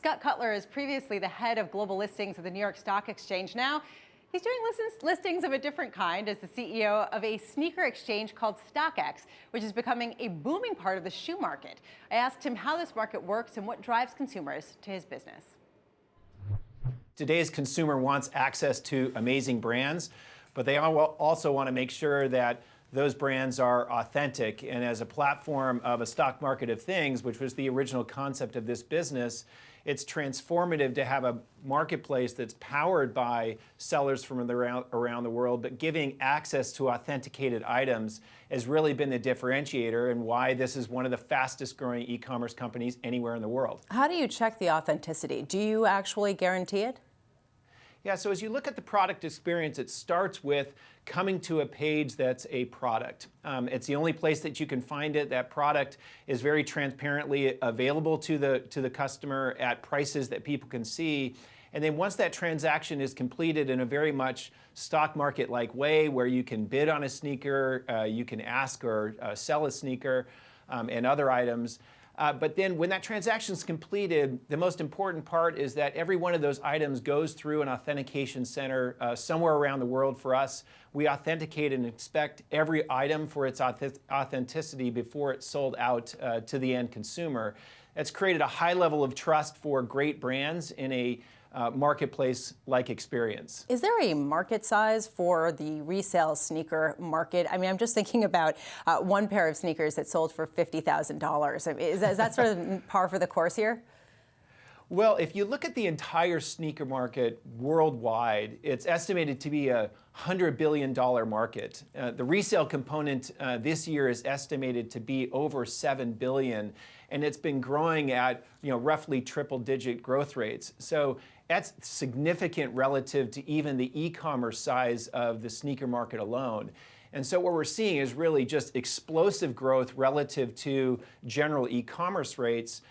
Scott Cutler is previously the head of global listings at the New York Stock Exchange. Now, he's doing listings of a different kind as the CEO of a sneaker exchange called StockX, which is becoming a booming part of the shoe market. I asked him how this market works and what drives consumers to his business. Today's consumer wants access to amazing brands, but they also want to make sure that those brands are authentic. And as a platform of a stock market of things, which was the original concept of this business, it's transformative to have a marketplace that's powered by sellers from around the world, but giving access to authenticated items has really been the differentiator and why this is one of the fastest growing e-commerce companies anywhere in the world. How do you check the authenticity? Do you actually guarantee it? Yeah, so as you look at the product experience, it starts with coming to a page that's a product. It's the only place that you can find it. That product is very transparently available to the customer at prices that people can see. And then once that transaction is completed in a very much stock market-like way, where you can bid on a sneaker, you can ask or sell a sneaker and other items. But then when that transaction is completed, the most important part is that every one of those items goes through an authentication center somewhere around the world for us. We authenticate and inspect every item for its authenticity before it's sold out to the end consumer. It's created a high level of trust for great brands in a marketplace-like experience. Is there a market size for the resale sneaker market? I mean, I'm just thinking about one pair of sneakers that sold for $50,000. Is that sort of par for the course here? Well, if you look at the entire sneaker market worldwide, it's estimated to be a $100 billion market. The resale component this year is estimated to be over $7 billion, and it's been growing at roughly triple-digit growth rates. So that's significant relative to even the e-commerce size of the sneaker market alone. And so what we're seeing is really just explosive growth relative to general e-commerce rates.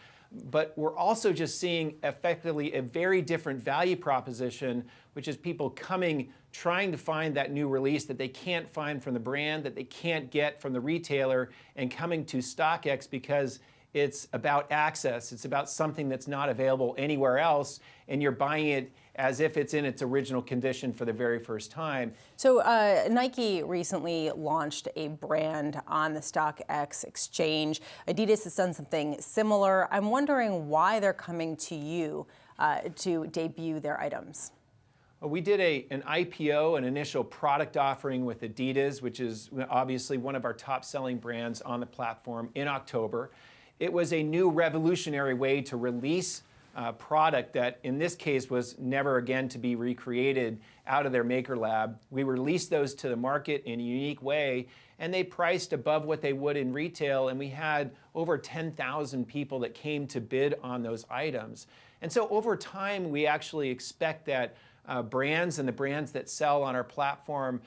But we're also just seeing effectively a very different value proposition, which is people coming, trying to find that new release that they can't find from the brand, that they can't get from the retailer, and coming to StockX because it's about access. It's about something that's not available anywhere else, and you're buying it as if it's in its original condition for the very first time. So Nike recently launched a brand on the StockX exchange. Adidas has done something similar. I'm wondering why they're coming to you to debut their items. Well, we did an IPO, an initial product offering with Adidas, which is obviously one of our top-selling brands on the platform, in October. It was a new revolutionary way to release product that in this case was never again to be recreated out of their maker lab. We released those to the market in a unique way, and they priced above what they would in retail, and we had over 10,000 people that came to bid on those items. And so over time, we actually expect that brands and the brands that sell on our platform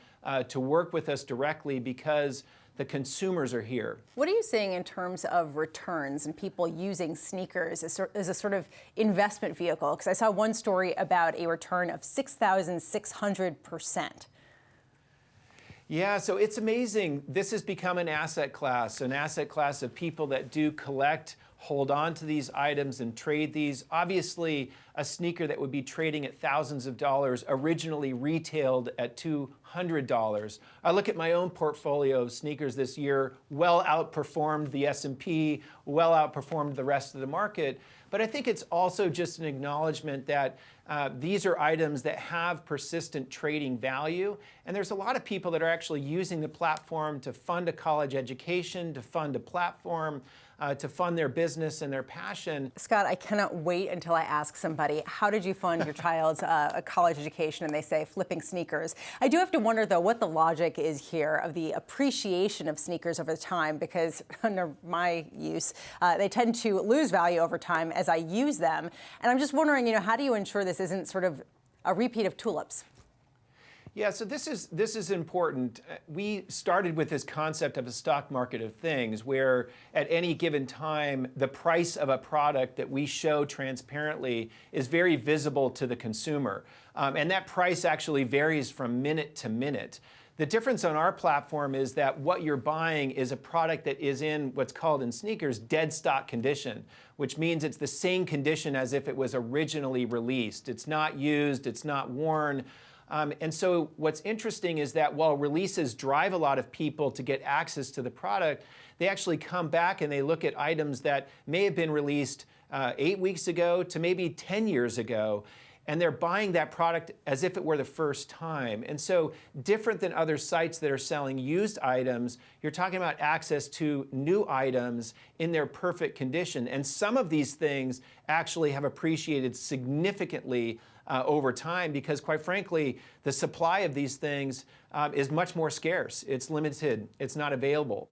to work with us directly because the consumers are here. What are you seeing in terms of returns and people using sneakers as a sort of investment vehicle? Because I saw one story about a return of 6,600%. Yeah, so it's amazing. This has become an asset class of people that do collect, hold on to these items and trade these. Obviously, a sneaker that would be trading at thousands of dollars originally retailed at $200. I look at my own portfolio of sneakers this year, well outperformed the S&P, well outperformed the rest of the market. But I think it's also just an acknowledgement that these are items that have persistent trading value. And there's a lot of people that are actually using the platform to fund a college education, to fund a platform, to fund their business and their passion. Scott, I cannot wait until I ask somebody, how did you fund your child's college education? And they say, flipping sneakers. I do have to wonder, though, what the logic is here of the appreciation of sneakers over time, because under my use, they tend to lose value over time as I use them. And I'm just wondering, how do you ensure this isn't sort of a repeat of tulips? Yeah, so this is important. We started with this concept of a stock market of things where at any given time, the price of a product that we show transparently is very visible to the consumer. And that price actually varies from minute to minute. The difference on our platform is that what you're buying is a product that is in what's called in sneakers dead stock condition, which means it's the same condition as if it was originally released. It's not used, it's not worn. And so what's interesting is that while releases drive a lot of people to get access to the product, they actually come back and they look at items that may have been released 8 weeks ago to maybe 10 years ago. And they're buying that product as if it were the first time. And so different than other sites that are selling used items, you're talking about access to new items in their perfect condition. And some of these things actually have appreciated significantly over time because, quite frankly, the supply of these things is much more scarce. It's limited. It's not available.